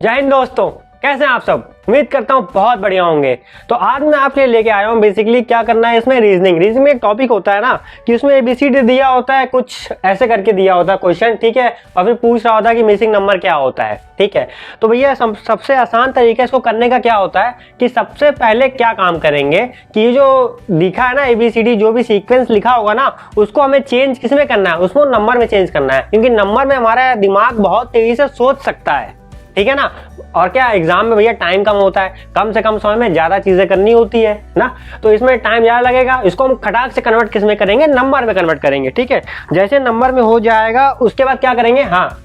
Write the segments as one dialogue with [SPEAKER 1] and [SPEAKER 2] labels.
[SPEAKER 1] जय हिंद दोस्तों, कैसे हैं आप सब। उम्मीद करता हूँ बहुत बढ़िया होंगे। तो आज मैं आपके लिए लेके आया हूँ बेसिकली क्या करना है इसमें। रीजनिंग में एक टॉपिक होता है ना कि उसमें एबीसीडी दिया होता है, कुछ ऐसे करके दिया होता है क्वेश्चन, ठीक है। और फिर पूछ रहा होता है कि मिसिंग नंबर क्या होता है, ठीक है। तो भैया सबसे आसान तरीका इसको करने का क्या होता है कि सबसे पहले क्या काम करेंगे कि ये जो लिखा है ना एबीसीडी, जो भी सीक्वेंस लिखा होगा ना उसको हमें चेंज किस में करना है, उसको नंबर में चेंज करना है। क्योंकि नंबर में हमारा दिमाग बहुत तेजी से सोच सकता है, ठीक है ना। और क्या एग्जाम में भैया टाइम कम होता है, कम से कम समय में ज्यादा चीजें करनी होती है ना, तो इसमें टाइम ज्यादा लगेगा। इसको हम खटाक से कन्वर्ट किस में करेंगे, नंबर में कन्वर्ट करेंगे, ठीक है। जैसे नंबर में हो जाएगा उसके बाद क्या करेंगे, हाँ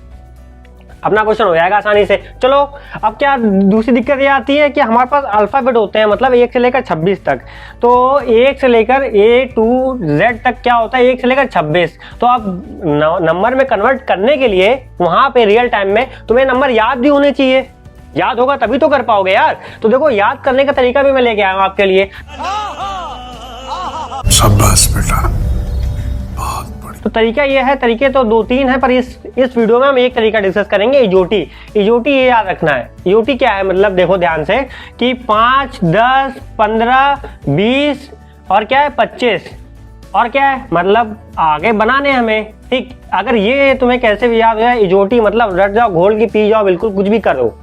[SPEAKER 1] अपना क्वेश्चन हो जाएगा आसानी से। चलो अब क्या दूसरी दिक्कत ये आती है कि हमारे पास अल्फाबेट होते हैं, मतलब 1 से लेकर 26 तक। तो 1 से लेकर A to Z तक क्या होता है, 1 से लेकर 26। तो अब नंबर में कन्वर्ट करने के लिए वहां पे रियल टाइम में तुम्हें नंबर याद भी होने चाहिए। याद होगा तभी तो कर पाओगे यार। तो देखो याद करने का तरीका भी मैं लेके आया हूं आपके लिए।
[SPEAKER 2] शाबाश बेटा।
[SPEAKER 1] तो तरीका ये है, तरीके तो 2-3 है, पर इस वीडियो में हम एक तरीका डिस्कस करेंगे, इजोटी। इजोटी ये याद रखना है। इजोटी क्या है, मतलब देखो ध्यान से कि 5, 10, 15, 20 और क्या है 25 और क्या है, मतलब आगे बनाने हमें, ठीक। अगर ये तुम्हें कैसे भी याद हो जाए इजोटी, मतलब रट जाओ, घोल के पी जाओ, बिल्कुल कुछ भी करो,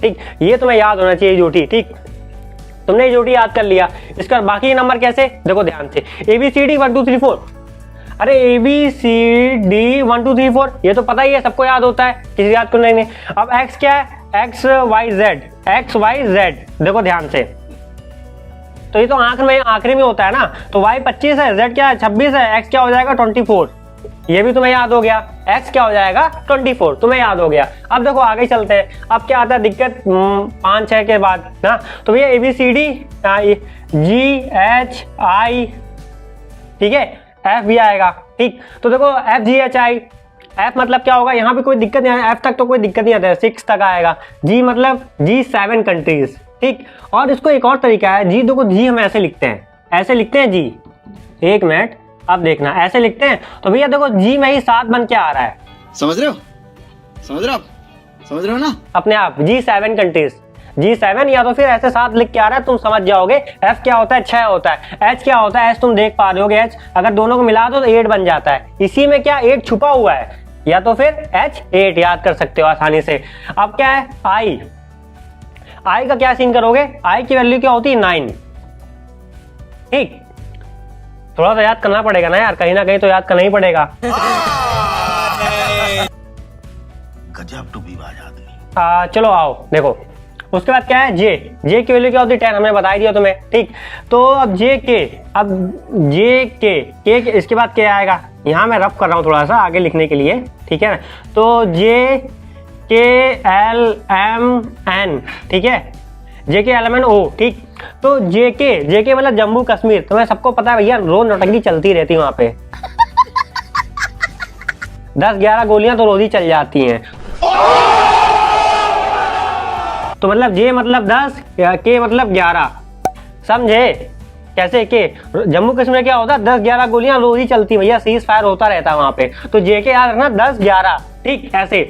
[SPEAKER 1] ठीक। ये तुम्हें याद होना चाहिए इजोटी, ठीक। तुमने इजोटी याद कर लिया, इसका बाकी नंबर कैसे, देखो ध्यान से। ABCD 1 2 3 4, अरे ABCD 1 2 3 4 ये तो पता ही है, सबको याद होता है, किसी याद को नहीं। अब X क्या है, X Y Z, देखो ध्यान से। तो ये तो आखिरी में होता है ना, तो Y 25 है, Z क्या है 26 है, X क्या हो जाएगा 24, ये भी तुम्हें याद हो गया। X क्या हो जाएगा 24, तुम्हें याद हो गया। अब देखो आगे चलते हैं, अब क्या आता है दिक्कत 5-6 के बाद ना। तो भैया ABCD GHI, ठीक है, F भी आएगा, ठीक। तो देखो FGHI, F मतलब क्या होगा, यहाँ पे कोई दिक्कत नहीं है, F तक तो कोई दिक्कत नहीं आता है, 6 तक आएगा। G मतलब G7 कंट्रीज, ठीक। और इसको एक और तरीका है, G देखो, G हम ऐसे लिखते हैं, ऐसे लिखते हैं G, एक मिनट अब देखना, ऐसे लिखते हैं। तो भैया देखो G में ही 7 बन के आ रहा है,
[SPEAKER 2] समझ रहे हो ना
[SPEAKER 1] अपने आप। G7 कंट्रीज, G7 या तो फिर ऐसे 7 लिख के आ रहा है, तुम समझ जाओगे। F क्या होता है 6 होता है, H क्या होता है, H तुम देख पा रहे होगे, H अगर दोनों को मिला दो तो 8 बन जाता है। इसी में क्या 8 छुपा हुआ है, या तो फिर H8 याद कर सकते हो आसानी से। अब क्या है I का क्या सीन करोगे, I की वैल्यू क्या होती है 9, ठीक। थोड़ा तो याद करना पड़ेगा ना यार, कहीं ना कहीं तो याद करना ही पड़ेगा।
[SPEAKER 2] गजब टूपीबाज आदमी।
[SPEAKER 1] चलो आओ देखो, उसके बाद क्या है जे की वैल्यू क्या होती है 10, हमने बता दिया तुम्हें, ठीक। तो अब जे के इसके बाद क्या आएगा, यहाँ मैं रफ कर रहा हूँ थोड़ा सा आगे लिखने के लिए, ठीक है ना। तो JKLMN, ठीक है, JKLMNO, ठीक। तो JK मतलब जम्मू कश्मीर, तुम्हें सबको पता है भैया, रोज नौटंकी चलती रहती है वहां पे। 10-11 गोलियां तो रोज ही चल जाती हैं। तो मतलब J मतलब 10, K मतलब 11, समझे कैसे। के जम्मू कश्मीर क्या होता है, 10-11 गोलियां रोज ही चलती भैया, सीज फायर होता रहता है वहां पे। तो JK याद रखना 10-11, ठीक। ऐसे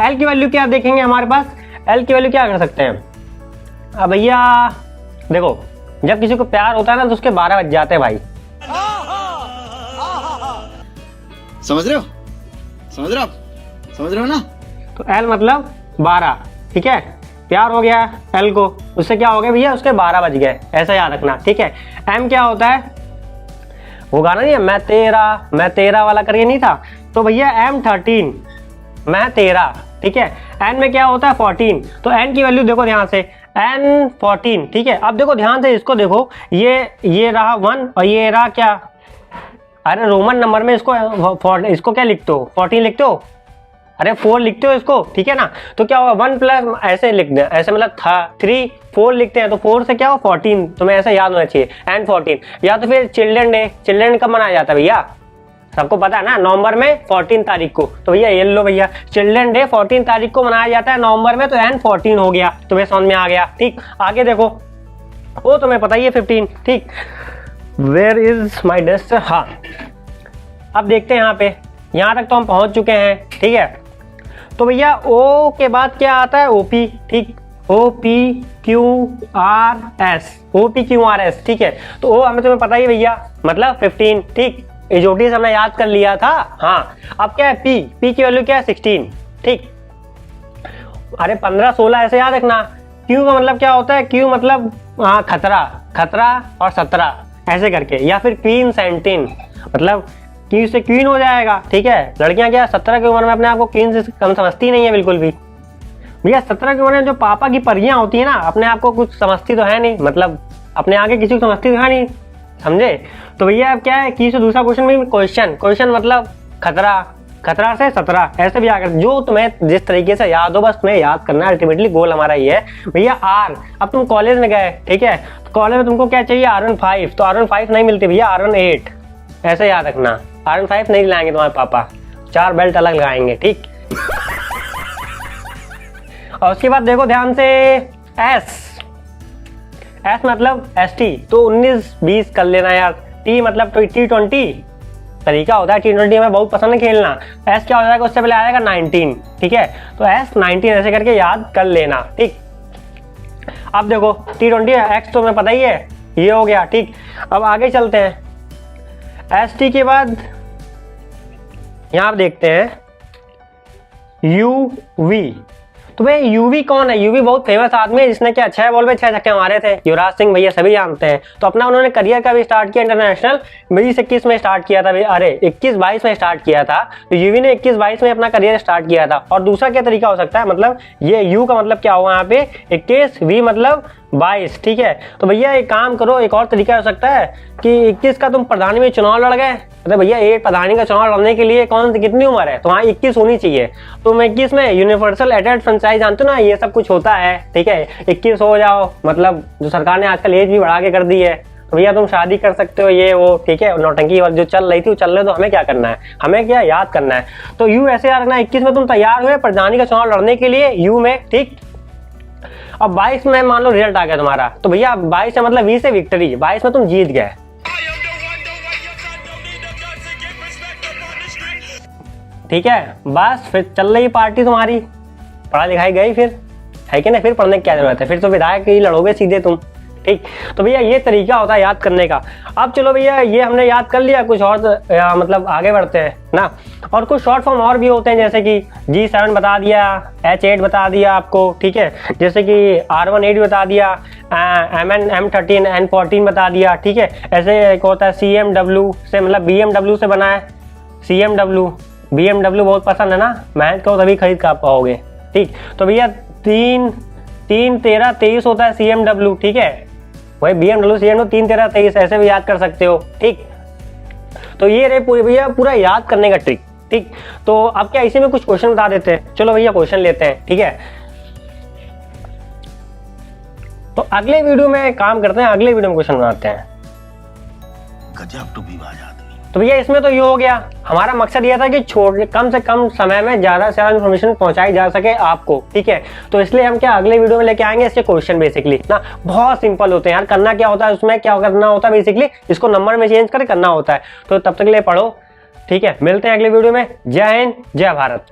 [SPEAKER 1] L की वैल्यू क्या देखेंगे हमारे पास, L की वैल्यू क्या कर सकते हैं। अब भैया देखो, जब किसी को प्यार होता है ना तो उसके 12 बज जाते हैं भाई,
[SPEAKER 2] समझ रहे हो ना।
[SPEAKER 1] तो L मतलब 12, ठीक है, प्यार हो गया L को, उससे क्या हो गया भैया, उसके 12 बज गए, ऐसा याद रखना, ठीक है। M क्या होता है, वो गाना नहीं है मैं तेरा वाला करके नहीं था, तो भैया M13, मैं तेरा, ठीक है। N में क्या होता है 14, तो N की वैल्यू देखो ध्यान से, N14, ठीक है। अब देखो ध्यान से, इसको देखो, ये रहा 1 और ये रहा क्या, अरे रोमन नंबर में इसको क्या लिखते हो, 14 लिखते हो, अरे 4 लिखते हो इसको, ठीक है ना। तो क्या होगा 1 प्लस ऐसे लिखते हैं, ऐसे मतलब 3 4 लिखते हैं, तो 4 से क्या हो 14, तुम्हें ऐसा याद होना चाहिए N14। या तो फिर चिल्ड्रन डे, चिल्ड्रन कब मनाया जाता है भैया, सबको पता है ना, नवंबर में 14 तारीख को। तो भैया ये लो भैया, चिल्ड्रन डे 14 तारीख को मनाया जाता है नवंबर में, तो N14 हो गया, तुम्हें समझ में आ गया, ठीक। आगे देखो, वो तुम्हें पता ही है 15, ठीक। वेयर इज माई डेस्क, हाँ अब देखते हैं यहाँ पे, यहाँ तक तो हम पहुंच चुके हैं, ठीक है। तो भैया ओ के बाद क्या आता है, ओपी, ठीक, OPQRS, OPQRS, ठीक है। तो ओ हमें तुम्हें पता ही भैया, मतलब 15, ठीक, एजोटीज हमने याद कर लिया था। हाँ, अब क्या है, पी की वैल्यू क्या है, 16, ठीक। अरे 15, 16 ऐसे याद रखना। क्यू का मतलब क्या होता है, क्यू मतलब हाँ खतरा और 17 ऐसे करके, या फिर क्वीन 17, मतलब क्यू से क्वीन हो जाएगा, ठीक है। लड़कियां क्या 17 की उम्र में अपने आप को क्वीन से कम समझती नहीं है बिल्कुल भी भैया। 17 की उम्र में जो पापा की परियां होती है ना, अपने आप को कुछ समझती तो है नहीं, मतलब अपने आगे किसी को समझती तो है नहीं, समझे। तो भैया अब क्या है, क्यू से दूसरा क्वेश्चन में क्वेश्चन मतलब खतरा से 17 ऐसे भी आकर, जो तुम्हें जिस तरीके से याद हो बस तुम्हें याद करना है। अल्टीमेटली गोल हमारा ये है भैया। आर, अब तुम कॉलेज में गए, ठीक है, तो कॉलेज में तुमको क्या चाहिए, R15, तो R15 नहीं मिलती भैया, R18 ऐसे याद रखना। R15 नहीं लाएंगे तुम्हारे पापा, 4 बेल्ट अलग लगाएंगे, ठीक। और उसके बाद देखो ध्यान से, एस मतलब ST, तो 19, 20 कर लेना यार। T मतलब T20 तरीका होता है, T20 हमें बहुत पसंद है खेलना। S क्या हो जाएगा, उससे पहले आएगा 19, ठीक है, तो S 19 ऐसे करके याद कर लेना, ठीक। अब देखो T20 X तो हमें पता ही है, ये हो गया, ठीक। अब आगे चलते हैं, ST के बाद यहाँ आप देखते हैं UV। तो भाई यूवी कौन है, यूवी बहुत फेमस आदमी है जिसने क्या 6 बॉल पे 6 छक्के मारे थे, युवराज सिंह भैया सभी जानते हैं। तो अपना उन्होंने करियर का भी स्टार्ट किया इंटरनेशनल 20-21 में स्टार्ट किया था, अरे 21-22 में स्टार्ट किया था। तो यूवी ने 21-22 में अपना करियर स्टार्ट किया था। और दूसरा क्या तरीका हो सकता है, मतलब ये यू का मतलब क्या हुआ यहाँ पे 21, वी मतलब 22, ठीक है। तो भैया एक काम करो, एक और तरीका हो सकता है कि 21 का तुम प्रधानी में चुनाव लड़ गए, मतलब भैया एक प्रधानी का चुनाव लड़ने के लिए कौन कितनी उम्र है, तो वहाँ 21 होनी चाहिए। तो 21 में यूनिवर्सल एडल्ट फ्रेंचाइज जानते हो ना, ये सब कुछ होता है, ठीक है। 21 हो जाओ, मतलब जो सरकार ने आजकल एज भी बढ़ा के कर दी है, तो भैया तुम शादी कर सकते हो, ये वो, ठीक है। नौटंकी और जो चल रही थी वो चल रहे, तो हमें क्या करना है, हमें क्या याद करना है। तो यू ऐसे याद रखना, 21 में तुम तैयार हुए प्रधानी का चुनाव लड़ने के लिए, यू में, ठीक। अब 22 में मान लो रिजल्ट आ गया तुम्हारा, तो भैया 22 में मतलब 20 से विक्ट्री, 22 में तुम जीत गए, ठीक है। बस फिर चल रही पार्टी तुम्हारी, पढ़ाई लिखाई गई फिर, है कि नहीं, फिर पढ़ने की क्या जरूरत है, फिर तो विधायक ही लड़ोगे सीधे तुम, ठीक। तो भैया ये तरीका होता है याद करने का। अब चलो भैया ये हमने याद कर लिया, कुछ और मतलब आगे बढ़ते हैं ना। और कुछ शॉर्ट फॉर्म और भी होते हैं, जैसे कि G7 बता दिया, H8 बता दिया आपको, ठीक है। जैसे कि R18 बता दिया, M13, N14 बता दिया, ठीक है। ऐसे एक होता है CMW से, मतलब BMW से बना है, BMW बहुत पसंद है ना, महंग को तभी खरीद कर पाओगे, ठीक। तो भैया 3, 13, 23 होता है CMW, ठीक है। वही BMW CMW 3, 13, 23 ऐसे भी याद कर सकते हो, ठीक। तो ये रहे पूरी भैया पूरा याद करने का ट्रिक, ठीक। तो अब क्या इसी में कुछ क्वेश्चन बता देते हैं, चलो भैया क्वेश्चन लेते हैं, ठीक है। तो अगले वीडियो में काम करते हैं, अगले वीडियो में क्वेश्चन बनाते हैं।
[SPEAKER 2] गजब टू बी आदमी।
[SPEAKER 1] तो भैया इसमें तो ये हो गया, हमारा मकसद ये था कि कम से कम समय में ज्यादा से ज्यादा इन्फॉर्मेशन पहुंचाई जा सके आपको, ठीक है। तो इसलिए हम क्या अगले वीडियो में लेके आएंगे इसके क्वेश्चन, बेसिकली ना बहुत सिंपल होते हैं यार। करना क्या होता है उसमें, क्या करना होता है बेसिकली, इसको नंबर में चेंज करके करना होता है। तो तब तक के लिए पढ़ो, ठीक है। मिलते हैं अगले वीडियो में। जय हिंद, जय भारत।